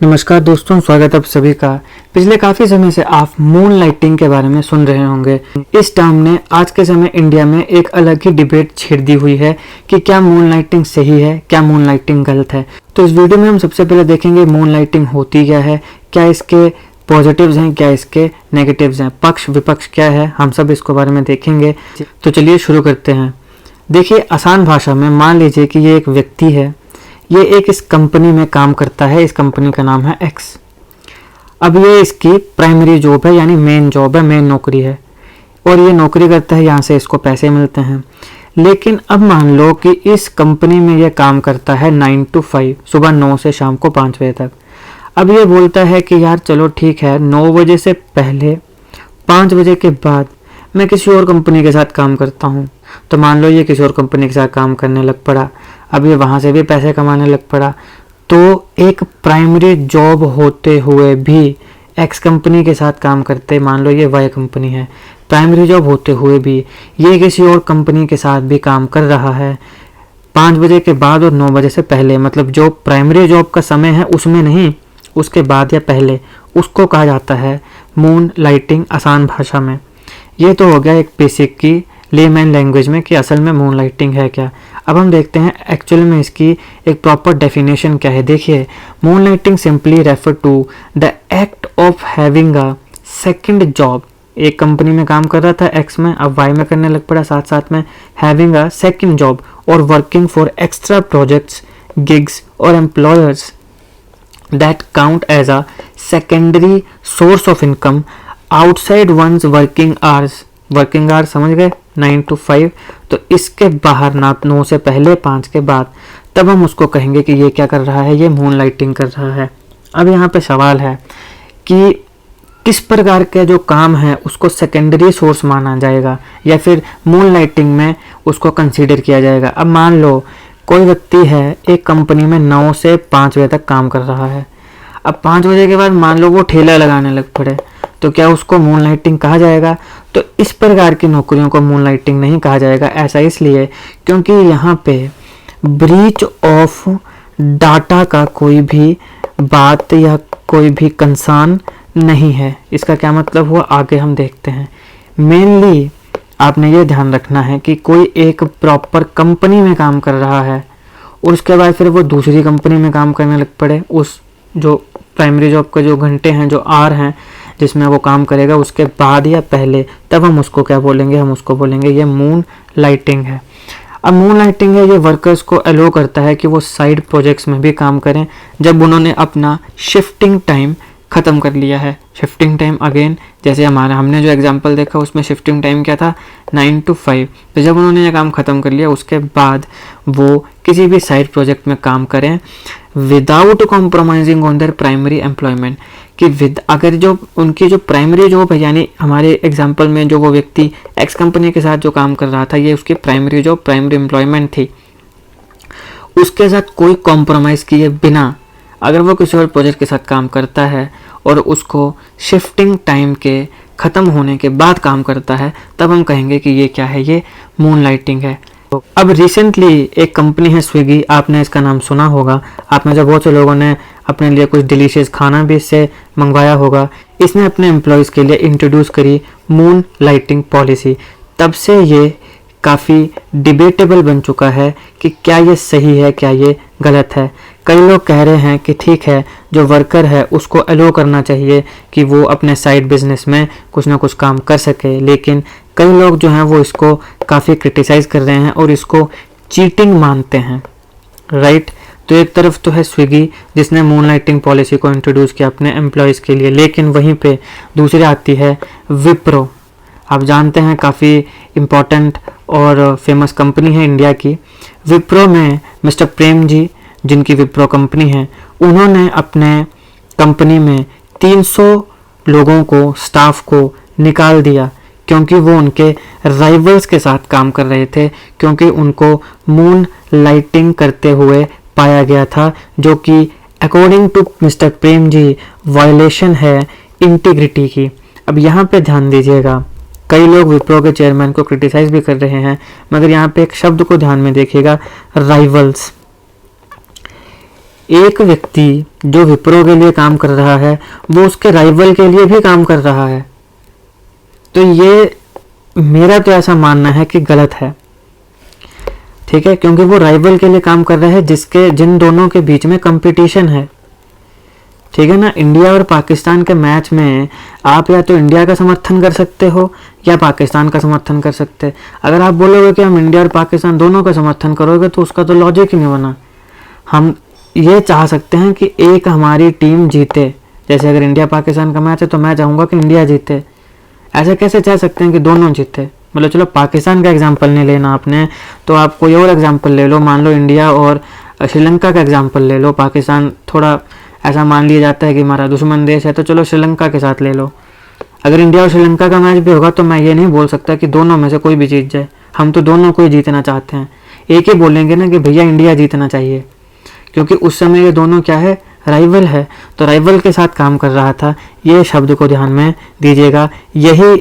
नमस्कार दोस्तों, स्वागत है आप सभी का। पिछले काफ़ी समय से आप मून लाइटिंग के बारे में सुन रहे होंगे। इस टर्म ने आज के समय इंडिया में एक अलग ही डिबेट छेड़ दी हुई है कि क्या मून लाइटिंग सही है, क्या मून लाइटिंग गलत है। तो इस वीडियो में हम सबसे पहले देखेंगे मून लाइटिंग होती क्या है, क्या इसके पॉजिटिव्स हैं, क्या इसके नेगेटिव्स हैं, पक्ष विपक्ष क्या है, हम सब इसके बारे में देखेंगे। तो चलिए शुरू करते हैं। देखिए, आसान भाषा में मान लीजिए कि ये एक व्यक्ति है, ये एक इस कंपनी में काम करता है। इस कंपनी का नाम है एक्स। अब ये इसकी प्राइमरी जॉब है, यानी मेन जॉब है, मेन नौकरी है, और ये नौकरी करता है, यहाँ से इसको पैसे मिलते हैं। लेकिन अब मान लो कि इस कंपनी में ये काम करता है 9 to 5, सुबह 9 से शाम को 5 बजे तक। अब ये बोलता है कि यार चलो ठीक है, 9 बजे से पहले 5 बजे के बाद मैं किसी और कंपनी के साथ काम करता हूँ। तो मान लो ये किसी और कंपनी के साथ काम करने लग पड़ा। अब ये वहाँ से भी पैसे कमाने लग पड़ा। तो एक प्राइमरी जॉब होते हुए भी एक्स कंपनी के साथ काम करते, मान लो ये वाई कंपनी है, प्राइमरी जॉब होते हुए भी ये किसी और कंपनी के साथ भी काम कर रहा है 5 बजे के बाद और 9 बजे से पहले। मतलब जो प्राइमरी जॉब का समय है उसमें नहीं, उसके बाद या पहले, उसको कहा जाता है मून लाइटिंग आसान भाषा में। ये तो हो गया एक बेसिक की लेमैन लैंग्वेज में कि असल में मून लाइटिंग है क्या। अब हम देखते हैं एक्चुअल में इसकी एक प्रॉपर डेफिनेशन क्या है। देखिए, moonlighting simply refer to the act of having a second job. एक कंपनी में काम कर रहा था एक्स में, अब वाई में करने लग पड़ा साथ साथ में, हैविंग अ सेकंड जॉब और working for extra projects, gigs और employers that count as a secondary source of income outside one's working hours. Working hours समझ गए, 9 to 5। तो इसके बाहर ना 9 से पहले 5 के बाद, तब हम उसको कहेंगे कि ये क्या कर रहा है, ये मून लाइटिंग कर रहा है। अब यहाँ पे सवाल है कि किस प्रकार के जो काम है उसको सेकेंडरी सोर्स माना जाएगा या फिर मून लाइटिंग में उसको कंसीडर किया जाएगा। अब मान लो कोई व्यक्ति है एक कंपनी में 9 से 5 बजे तक काम कर रहा है। अब 5 बजे के बाद मान लो वो ठेला लगाने लग पड़े, तो क्या उसको मून लाइटिंग कहा जाएगा? तो इस प्रकार की नौकरियों को मून लाइटिंग नहीं कहा जाएगा। ऐसा इसलिए क्योंकि यहाँ पे ब्रीच ऑफ डाटा का कोई भी बात या कोई भी कंसर्न नहीं है। इसका क्या मतलब हुआ, आगे हम देखते हैं। मेनली आपने ये ध्यान रखना है कि कोई एक प्रॉपर कंपनी में काम कर रहा है और उसके बाद फिर वो दूसरी कंपनी में काम करने लग पड़े, उस जो प्राइमरी जॉब के जो घंटे हैं, जो आवर हैं जिसमें वो काम करेगा, उसके बाद या पहले, तब हम उसको क्या बोलेंगे, हम उसको बोलेंगे ये मून लाइटिंग है। अब मून लाइटिंग है, ये वर्कर्स को अलो करता है कि वो साइड प्रोजेक्ट्स में भी काम करें जब उन्होंने अपना शिफ्टिंग टाइम ख़त्म कर लिया है। शिफ्टिंग टाइम अगेन, जैसे हमने जो एग्जांपल देखा उसमें शिफ्टिंग टाइम क्या था, 9 to 5। तो जब उन्होंने ये काम ख़त्म कर लिया उसके बाद वो किसी भी साइड प्रोजेक्ट में काम करें without compromising on their primary employment. कि अगर जो उनकी जो प्राइमरी जॉब है, यानी हमारे एग्जांपल में जो वो व्यक्ति एक्स कंपनी के साथ जो काम कर रहा था, ये उसकी प्राइमरी जॉब, प्राइमरी एम्प्लॉयमेंट थी, उसके साथ कोई कॉम्प्रोमाइज़ किए बिना अगर वो किसी और प्रोजेक्ट के साथ काम करता है और उसको शिफ्टिंग टाइम के ख़त्म होने के बाद काम करता है, तब हम कहेंगे कि ये क्या है, ये मून लाइटिंग है। अब रिसेंटली एक कंपनी है स्विगी, आपने इसका नाम सुना होगा। आप में से बहुत से लोगों ने अपने लिए कुछ डिलीशियस खाना भी इससे मंगवाया होगा। इसने अपने एम्प्लॉयज़ के लिए इंट्रोड्यूस करी मून लाइटिंग पॉलिसी। तब से ये काफ़ी डिबेटेबल बन चुका है कि क्या ये सही है, क्या ये गलत है। कई लोग कह रहे हैं कि ठीक है, जो वर्कर है उसको अलो करना चाहिए कि वो अपने साइड बिजनेस में कुछ ना कुछ काम कर सके, लेकिन कई लोग जो हैं वो इसको काफ़ी क्रिटिसाइज़ कर रहे हैं और इसको चीटिंग मानते हैं, राइट। तो एक तरफ तो है स्विगी जिसने मून लाइटिंग पॉलिसी को इंट्रोड्यूस किया अपने एम्प्लॉयज़ के लिए, लेकिन वहीं पे दूसरी आती है विप्रो। आप जानते हैं काफ़ी इम्पोर्टेंट और फेमस कंपनी है इंडिया की। विप्रो में मिस्टर प्रेम जी, जिनकी विप्रो कंपनी है, उन्होंने अपने कंपनी में 300 लोगों को, स्टाफ को निकाल दिया क्योंकि वो उनके राइवल्स के साथ काम कर रहे थे, क्योंकि उनको मून लाइटिंग करते हुए पाया गया था, जो कि according to mister Prem ji violation है इंटीग्रिटी की। अब यहाँ पे ध्यान दीजिएगा, कई लोग विप्रो के चेयरमैन को क्रिटिसाइज भी कर रहे हैं, मगर यहाँ पे एक शब्द को ध्यान में देखिएगा, राइवल्स। एक व्यक्ति जो विप्रो के लिए काम कर रहा है वो उसके राइवल के लिए भी काम कर रहा है। तो ये मेरा तो ऐसा मानना है कि गलत है, ठीक है, क्योंकि वो राइवल के लिए काम कर रहा है जिन दोनों के बीच में कंपटीशन है, ठीक है ना। इंडिया और पाकिस्तान के मैच में आप या तो इंडिया का समर्थन कर सकते हो या पाकिस्तान का समर्थन कर सकते हैं। अगर आप बोलोगे कि हम इंडिया और पाकिस्तान दोनों का समर्थन करोगे तो उसका तो लॉजिक ही नहीं बना। हम ये चाह सकते हैं कि एक हमारी टीम जीते, जैसे अगर इंडिया पाकिस्तान का मैच है तो मैं चाहूँगा कि इंडिया जीते। ऐसे कैसे चाह सकते हैं कि दोनों जीते? मतलब चलो पाकिस्तान का एग्जाम्पल नहीं लेना आपने, तो आप कोई और एग्जाम्पल ले लो। मान लो इंडिया और श्रीलंका का एग्जाम्पल ले लो। पाकिस्तान थोड़ा ऐसा मान लिया जाता है कि हमारा दुश्मन देश है, तो चलो श्रीलंका के साथ ले लो। अगर इंडिया और श्रीलंका का मैच भी होगा तो मैं ये नहीं बोल सकता कि दोनों में से कोई भी जीत जाए। हम तो दोनों को ही जीतना चाहते हैं। एक ही बोलेंगे ना कि भैया इंडिया जीतना चाहिए, क्योंकि उस समय ये दोनों क्या है, राइवल है। तो राइवल के साथ काम कर रहा था, ये शब्द को ध्यान में दीजिएगा। यही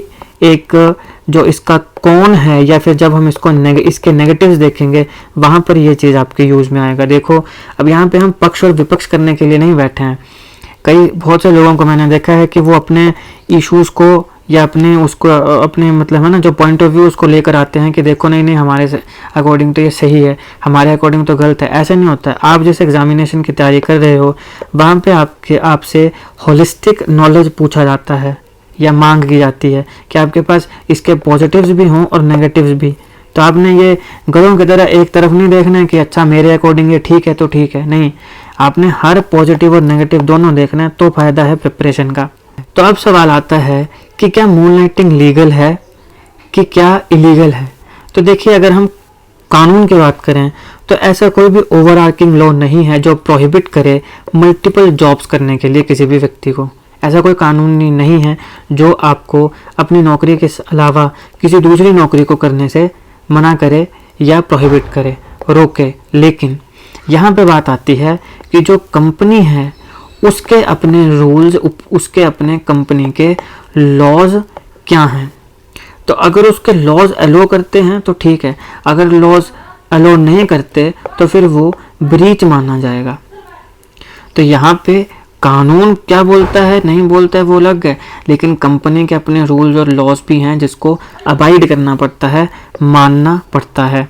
एक जो इसका कौन है, या फिर जब हम इसके नेगेटिव्स देखेंगे वहाँ पर ये चीज़ आपके यूज़ में आएगा। देखो अब यहाँ पे हम पक्ष और विपक्ष करने के लिए नहीं बैठे हैं। बहुत से लोगों को मैंने देखा है कि वो अपने इश्यूज़ को या अपने मतलब है ना जो पॉइंट ऑफ व्यू उसको लेकर आते हैं कि देखो नहीं हमारे अकॉर्डिंग तो ये सही है, हमारे अकॉर्डिंग तो गलत है। ऐसा नहीं होता है। आप जिस एग्जामिनेशन की तैयारी कर रहे हो वहाँ पे आपसे होलिस्टिक नॉलेज पूछा जाता है या मांग की जाती है कि आपके पास इसके पॉजिटिव्स भी हों और नेगेटिव्स भी। तो आपने ये गधों की तरह एक तरफ नहीं देखना है कि अच्छा मेरे अकॉर्डिंग ये ठीक है तो ठीक है, नहीं, आपने हर पॉजिटिव और नेगेटिव दोनों देखना है, तो फायदा है प्रिपरेशन का। तो अब सवाल आता है कि क्या मूनलाइटिंग लीगल है कि क्या इलीगल है। तो देखिए अगर हम कानून की बात करें तो ऐसा कोई भी ओवरआर्किंग लॉ नहीं है जो प्रोहिबिट करे मल्टीपल जॉब्स करने के लिए किसी भी व्यक्ति को। ऐसा कोई कानून नहीं है जो आपको अपनी नौकरी के अलावा किसी दूसरी नौकरी को करने से मना करे या प्रोहिबिट करे, रोके। लेकिन यहाँ पे बात आती है कि जो कंपनी है उसके अपने रूल्स, उसके अपने कंपनी के लॉज क्या हैं। तो अगर उसके लॉज अलो करते हैं तो ठीक है, अगर लॉज अलो नहीं करते तो फिर वो ब्रीच माना जाएगा। तो यहाँ पे कानून क्या बोलता है नहीं बोलता है वो अलग है, लेकिन कंपनी के अपने रूल्स और लॉज भी हैं जिसको अबाइड करना पड़ता है, मानना पड़ता है।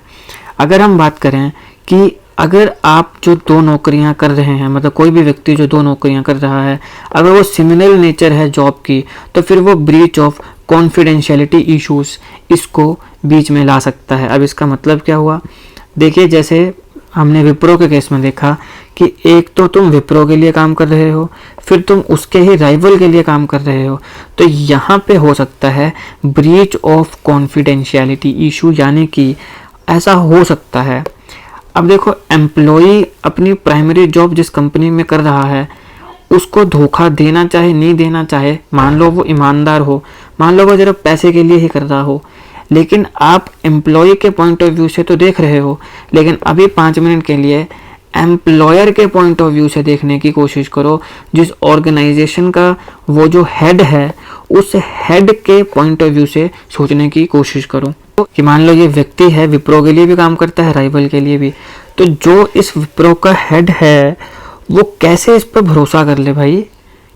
अगर हम बात करें कि अगर आप जो दो नौकरियां कर रहे हैं, मतलब कोई भी व्यक्ति जो दो नौकरियां कर रहा है, अगर वो सिमिलर नेचर है जॉब की, तो फिर वो ब्रीच ऑफ कॉन्फिडेंशियलिटी इश्यूज इसको बीच में ला सकता है। अब इसका मतलब क्या हुआ, देखिए जैसे हमने विप्रो के केस में देखा कि एक तो तुम विप्रो के लिए काम कर रहे हो, फिर तुम उसके ही राइवल के लिए काम कर रहे हो, तो यहाँ पे हो सकता है ब्रीच ऑफ कॉन्फिडेंशियलिटी इशू, यानी कि ऐसा हो सकता है। अब देखो एम्प्लॉई अपनी प्राइमरी जॉब जिस कंपनी में कर रहा है उसको धोखा देना चाहे नहीं देना चाहे, मान लो वो ईमानदार हो, मान लो वो जरा पैसे के लिए ही कर रहा हो, लेकिन आप एम्प्लॉय के पॉइंट ऑफ व्यू से तो देख रहे हो, लेकिन अभी 5 मिनट के लिए एम्प्लॉयर के पॉइंट ऑफ व्यू से देखने की कोशिश करो। जिस ऑर्गेनाइजेशन का वो जो हेड है उस हेड के पॉइंट ऑफ व्यू से सोचने की कोशिश करो कि मान लो ये व्यक्ति है, विप्रो के लिए भी काम करता है, राइवल के लिए भी, तो जो इस विप्रो का हेड है वो कैसे इस पर भरोसा कर ले भाई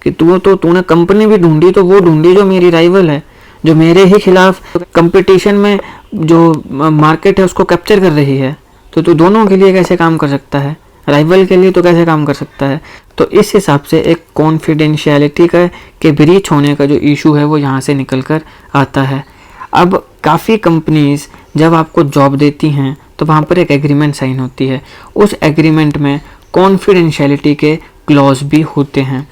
कि तूने कंपनी भी ढूंढी तो वो ढूंढी जो मेरी राइवल है, जो मेरे ही खिलाफ कंपटीशन में जो मार्केट है उसको कैप्चर कर रही है, तो तू दोनों के लिए कैसे काम कर सकता है, राइवल के लिए तो कैसे काम कर सकता है। तो इस हिसाब से एक कॉन्फिडेंशियलिटी के ब्रीच होने का जो इशू है वो यहाँ से निकल कर आता है। अब काफ़ी कंपनीज जब आपको जॉब देती हैं तो वहाँ पर एक एग्रीमेंट साइन होती है, उस एग्रीमेंट में कॉन्फिडेंशियलिटी के क्लॉज भी होते हैं।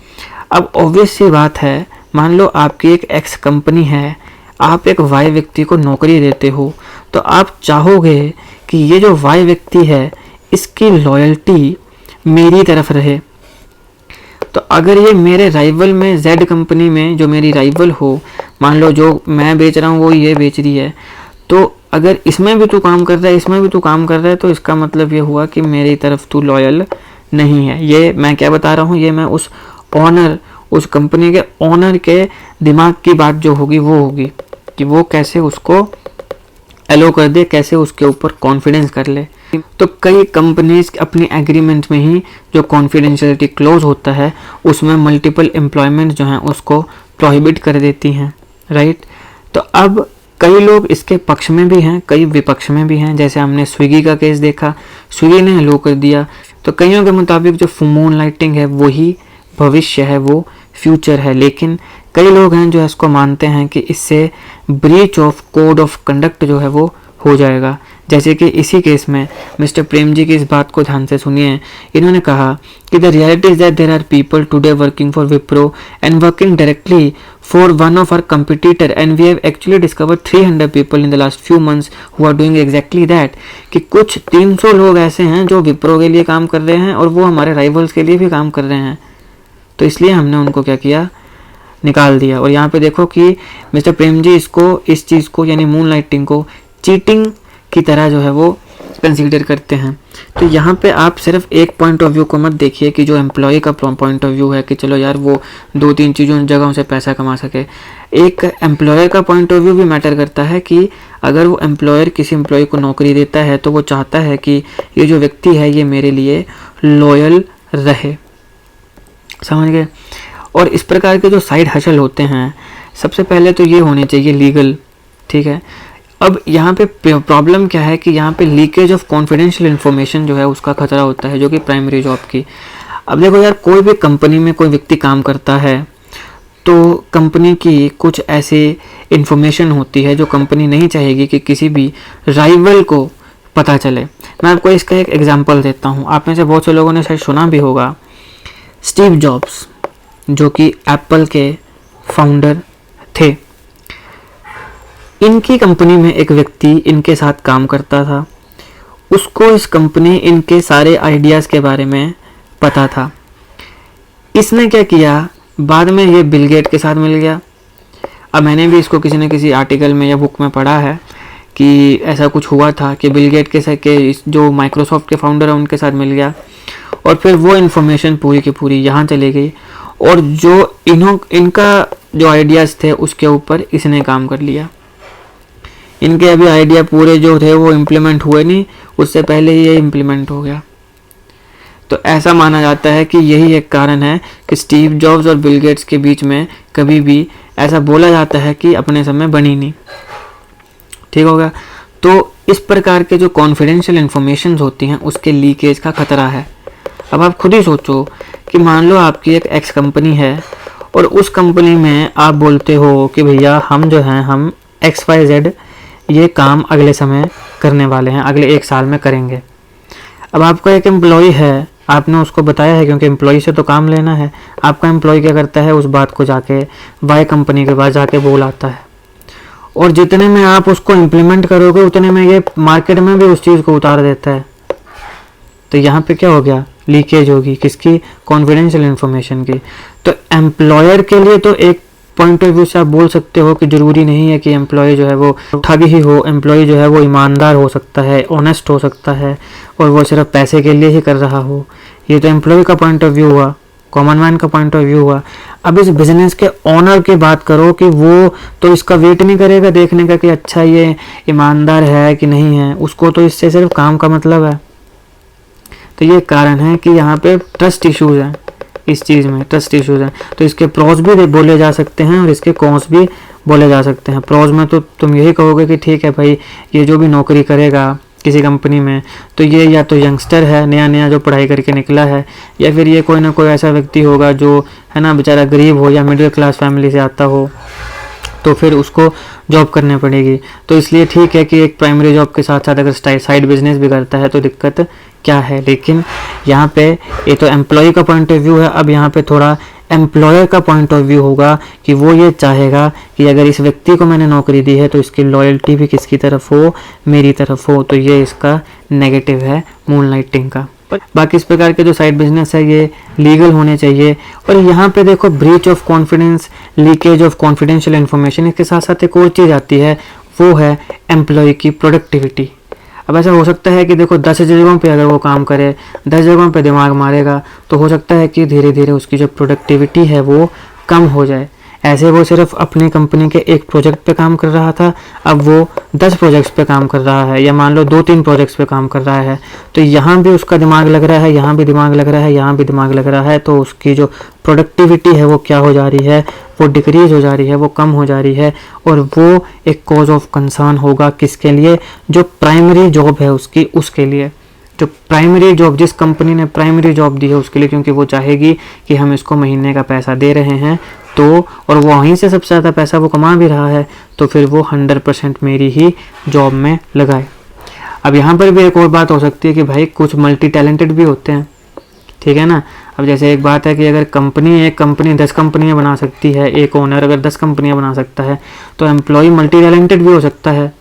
अब ऑब्वियस सी बात है, मान लो आपकी एक एक्स कंपनी है, आप एक वाई व्यक्ति को नौकरी देते हो, तो आप चाहोगे कि ये जो वाई व्यक्ति है इसकी लॉयल्टी मेरी तरफ रहे। तो अगर ये मेरे राइवल में जेड कंपनी में जो मेरी राइवल हो, मान लो जो मैं बेच रहा हूँ वो ये बेच रही है, तो अगर इसमें भी तू काम कर रहा है इसमें भी तू काम कर रहा है, तो इसका मतलब ये हुआ कि मेरी तरफ तू लॉयल नहीं है। ये मैं क्या बता रहा हूँ, ये मैं उस कंपनी के ओनर के दिमाग की बात जो होगी वो होगी कि वो कैसे उसको एलो कर दे, कैसे उसके ऊपर कॉन्फिडेंस कर ले। तो कई कंपनीज अपनी एग्रीमेंट में ही जो कॉन्फिडेंशियलिटी क्लोज होता है उसमें मल्टीपल एम्प्लॉयमेंट जो हैं उसको प्रोहिबिट कर देती हैं, राइट। तो अब कई लोग इसके पक्ष में भी हैं, कई विपक्ष में भी हैं। जैसे हमने स्विगी का केस देखा, स्विगी ने लो कर दिया। तो कईयों के मुताबिक जो मून लाइटिंग है वही भविष्य है, वो फ्यूचर है। लेकिन कई लोग हैं जो इसको मानते हैं कि इससे breach of code of conduct जो है वो हो जाएगा। जैसे कि इसी केस में मिस्टर प्रेम जी की इस बात को ध्यान से सुनिए। इन्होंने कहा कि the reality is that there are people today working for Wipro and working directly for one of our competitor and we have actually discovered 300 people in the last few months who are doing exactly that. कि कुछ 300 लोग ऐसे हैं जो विप्रो के लिए काम कर रहे हैं और वो हमारे राइवल्स के लिए भी काम कर रहे हैं। तो इसलिए हमने उनको क्या किया, निकाल दिया। और यहाँ पे देखो कि मिस्टर प्रेम जी इसको, इस चीज़ को यानी मून लाइटिंग को चीटिंग की तरह जो है वो कंसीडर करते हैं। तो यहाँ पे आप सिर्फ एक पॉइंट ऑफ व्यू को मत देखिए कि जो एम्प्लॉय का पॉइंट ऑफ व्यू है कि चलो यार वो 2-3 चीज़ों जगहों से पैसा कमा सके। एक एम्प्लॉयर का पॉइंट ऑफ व्यू भी मैटर करता है कि अगर वो एम्प्लॉयर किसी एम्प्लॉय को नौकरी देता है तो वो चाहता है कि ये जो व्यक्ति है ये मेरे लिए लॉयल रहे, समझ गए। और इस प्रकार के जो साइड हसल होते हैं सबसे पहले तो ये होने चाहिए लीगल, ठीक है। अब यहाँ पे प्रॉब्लम क्या है कि यहाँ पे लीकेज ऑफ कॉन्फिडेंशियल इन्फॉर्मेशन जो है उसका खतरा होता है, जो कि प्राइमरी जॉब की। अब देखो यार, कोई भी कंपनी में कोई व्यक्ति काम करता है तो कंपनी की कुछ ऐसी इन्फॉर्मेशन होती है जो कंपनी नहीं चाहेगी कि किसी भी राइवल को पता चले। मैं आपको इसका एक एग्जाम्पल देता हूँ, आप में से बहुत से लोगों ने शायद सुना भी होगा। स्टीव जॉब्स जो कि एप्पल के फाउंडर थे, इनकी कंपनी में एक व्यक्ति इनके साथ काम करता था। उसको इस कंपनी इनके सारे आइडियाज़ के बारे में पता था। इसने क्या किया, बाद में ये बिल गेट के साथ मिल गया। अब मैंने भी इसको किसी न किसी आर्टिकल में या बुक में पढ़ा है कि ऐसा कुछ हुआ था कि बिल गेट के साथ के जो माइक्रोसॉफ्ट के फाउंडर है उनके साथ मिल गया और फिर वो इन्फॉर्मेशन पूरी की पूरी यहाँ चली गई और जो इनका जो आइडियाज़ थे उसके ऊपर इसने काम कर लिया। इनके अभी आइडिया पूरे जो थे वो इम्प्लीमेंट हुए नहीं, उससे पहले ही ये इम्प्लीमेंट हो गया। तो ऐसा माना जाता है कि यही एक कारण है कि स्टीव जॉब्स और बिल गेट्स के बीच में कभी भी ऐसा बोला जाता है कि अपने समय बनी नहीं, ठीक होगा। तो इस प्रकार के जो कॉन्फिडेंशियल इन्फॉर्मेशन होती हैं उसके लीकेज का खतरा है। अब आप खुद ही सोचो कि मान लो आपकी एक एक्स कंपनी है और उस कंपनी में आप बोलते हो कि भैया हम जो हैं हम XYZ ये काम अगले समय करने वाले हैं, अगले 1 साल में करेंगे। अब आपका एक एम्प्लॉय है, आपने उसको बताया है क्योंकि एम्प्लॉय से तो काम लेना है। आपका एम्प्लॉय क्या करता है, उस बात को जाके वाई कंपनी के पास जाके बोल आता है और जितने में आप उसको इम्प्लीमेंट करोगे उतने में ये मार्केट में भी उस चीज़ को उतार देता है। तो यहाँ पे क्या हो गया, लीकेज होगी किसकी, कॉन्फिडेंशियल इन्फॉर्मेशन की। तो एम्प्लॉयर के लिए तो एक पॉइंट ऑफ व्यू से आप बोल सकते हो कि ज़रूरी नहीं है कि एम्प्लॉय जो है वो ठग ही हो, एम्प्लॉय जो है वो ईमानदार हो सकता है, ऑनेस्ट हो सकता है और वो सिर्फ पैसे के लिए ही कर रहा हो। ये तो एम्प्लॉय का पॉइंट ऑफ व्यू हुआ, कॉमन मैन का पॉइंट ऑफ व्यू हुआ। अब इस बिजनेस के ऑनर की बात करो कि वो तो इसका वेट नहीं करेगा देखने का कि अच्छा ये ईमानदार है कि नहीं है, उसको तो इससे सिर्फ काम का मतलब है। तो ये कारण है कि यहाँ पे ट्रस्ट इश्यूज हैं, इस चीज़ में ट्रस्ट इश्यूज हैं। तो इसके प्रोज भी बोले जा सकते हैं और इसके कॉन्स भी बोले जा सकते हैं। प्रोज में तो तुम यही कहोगे कि ठीक है भाई, ये जो भी नौकरी करेगा किसी कंपनी में तो ये या तो यंगस्टर है, नया नया जो पढ़ाई करके निकला है, या फिर ये कोई ना कोई ऐसा व्यक्ति होगा जो है ना बेचारा गरीब हो या मिडिल क्लास फैमिली से आता हो, तो फिर उसको जॉब करनी पड़ेगी। तो इसलिए ठीक है कि एक प्राइमरी जॉब के साथ साथ अगर साइड बिजनेस भी करता है तो दिक्कत क्या है। लेकिन यहाँ पे ये तो एम्प्लॉय का पॉइंट ऑफ व्यू है। अब यहाँ पे थोड़ा एम्प्लॉयर का पॉइंट ऑफ व्यू होगा कि वो ये चाहेगा कि अगर इस व्यक्ति को मैंने नौकरी दी है तो इसकी लॉयल्टी भी किसकी तरफ हो, मेरी तरफ हो। तो ये इसका नेगेटिव है मूनलाइटिंग का। बाकी इस प्रकार के जो साइड बिजनेस है ये लीगल होने चाहिए। और यहाँ पे देखो breach of confidence, leakage of confidential information, इसके साथ साथ एक और चीज़ आती है, वो है एम्प्लॉय की प्रोडक्टिविटी। अब ऐसा हो सकता है कि देखो 10 जगहों पे अगर वो काम करे, 10 जगहों पे दिमाग मारेगा, तो हो सकता है कि धीरे धीरे उसकी जो प्रोडक्टिविटी है वो कम हो जाए। ऐसे वो सिर्फ अपनी कंपनी के एक प्रोजेक्ट पे काम कर रहा था, अब वो 10 प्रोजेक्ट्स पे काम कर रहा है, या मान लो 2-3 प्रोजेक्ट्स पे काम कर रहा है। तो यहाँ भी उसका दिमाग लग रहा है, यहाँ भी दिमाग लग रहा है, यहाँ भी दिमाग लग रहा है, तो उसकी जो प्रोडक्टिविटी है वो क्या हो जा रही है, वो डिक्रीज हो जा रही है, वो कम हो जा रही है। और वो एक कॉज ऑफ कंसर्न होगा किसके लिए, जो प्राइमरी जॉब है उसकी, उसके लिए। जो प्राइमरी जॉब, जिस कंपनी ने प्राइमरी जॉब दी है उसके लिए, क्योंकि वो चाहेगी कि हम इसको महीने का पैसा दे रहे हैं, तो और वो वहीं से सबसे ज़्यादा पैसा वो कमा भी रहा है, तो फिर वो 100% मेरी ही जॉब में लगाए। अब यहाँ पर भी एक और बात हो सकती है कि भाई कुछ मल्टी टैलेंटेड भी होते हैं, ठीक है ना। अब जैसे एक बात है कि अगर एक कंपनी 10 कंपनियाँ बना सकती है, एक ओनर अगर 10 कंपनियाँ बना सकता है, तो एम्प्लॉय मल्टी टैलेंटेड भी हो सकता है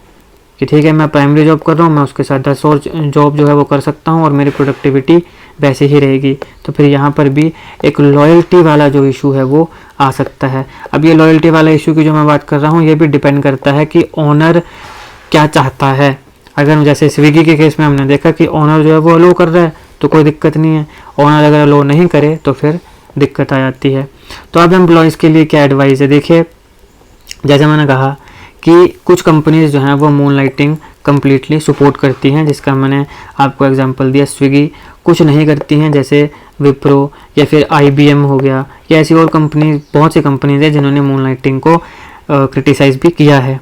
कि ठीक है मैं प्राइमरी जॉब कर रहा हूँ, मैं उसके साथ 10 और जॉब जो है वो कर सकता हूँ और मेरी प्रोडक्टिविटी वैसे ही रहेगी। तो फिर यहाँ पर भी एक लॉयल्टी वाला जो इशू है वो आ सकता है। अब ये लॉयल्टी वाला इशू की जो मैं बात कर रहा हूँ, ये भी डिपेंड करता है कि ओनर क्या चाहता है। अगर जैसे स्विगी के केस में हमने देखा कि ओनर जो है वो अलो कर रहा है तो कोई दिक्कत नहीं है, ओनर अगर अलो नहीं करे तो फिर दिक्कत आ जाती है। तो अब एम्प्लॉयज़ के लिए क्या एडवाइस है, देखिए जैसे मैंने कहा कि कुछ कंपनीज जो हैं वो मून लाइटिंग कम्प्लीटली सपोर्ट करती हैं, जिसका मैंने आपको एग्जांपल दिया स्विगी। कुछ नहीं करती हैं, जैसे विप्रो या फिर IBM हो गया, या ऐसी और कंपनी, बहुत सी कंपनीज है जिन्होंने मून लाइटिंग को क्रिटिसाइज़ भी किया है।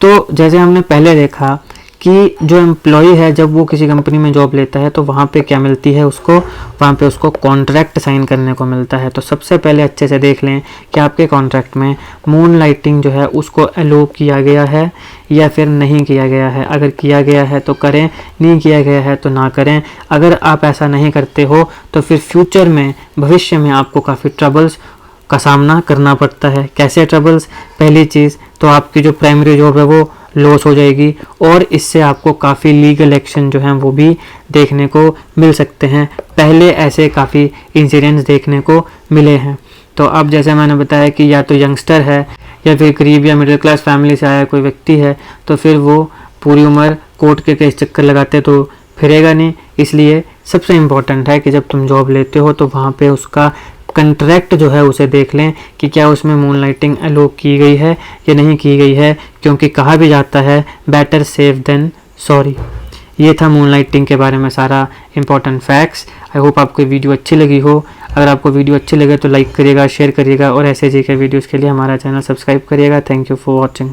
तो जैसे हमने पहले देखा कि जो एम्प्लॉय है जब वो किसी कंपनी में जॉब लेता है तो वहाँ पे क्या मिलती है उसको, वहाँ पे उसको कॉन्ट्रैक्ट साइन करने को मिलता है। तो सबसे पहले अच्छे से देख लें कि आपके कॉन्ट्रैक्ट में मून लाइटिंग जो है उसको अलो किया गया है या फिर नहीं किया गया है। अगर किया गया है तो करें, नहीं किया गया है तो ना करें। अगर आप ऐसा नहीं करते हो तो फिर फ्यूचर में, भविष्य में आपको काफ़ी ट्रबल्स का सामना करना पड़ता है। कैसे ट्रबल्स, पहली चीज़ तो आपकी जो प्राइमरी जॉब है वो लॉस हो जाएगी और इससे आपको काफ़ी लीगल एक्शन जो हैं वो भी देखने को मिल सकते हैं। पहले ऐसे काफ़ी इंसिडेंट्स देखने को मिले हैं। तो अब जैसे मैंने बताया कि या तो यंगस्टर है या फिर गरीब या मिडिल क्लास फैमिली से आया कोई व्यक्ति है, तो फिर वो पूरी उम्र कोर्ट के केस चक्कर लगाते तो फिरेगा नहीं। इसलिए सबसे इम्पोर्टेंट है कि जब तुम जॉब लेते हो तो वहाँ पे उसका कंट्रैक्ट जो है उसे देख लें कि क्या उसमें मून लाइटिंग अलो की गई है या नहीं की गई है, क्योंकि कहा भी जाता है बेटर सेफ देन सॉरी। ये था मून लाइटिंग के बारे में सारा इंपॉर्टेंट फैक्ट्स। आई होप आपको वीडियो अच्छी लगी हो। अगर आपको वीडियो अच्छी लगे तो लाइक करिएगा, शेयर करिएगा और ऐसे जी के वीडियोज़ के लिए हमारा चैनल सब्सक्राइब करिएगा। Thank you for watching.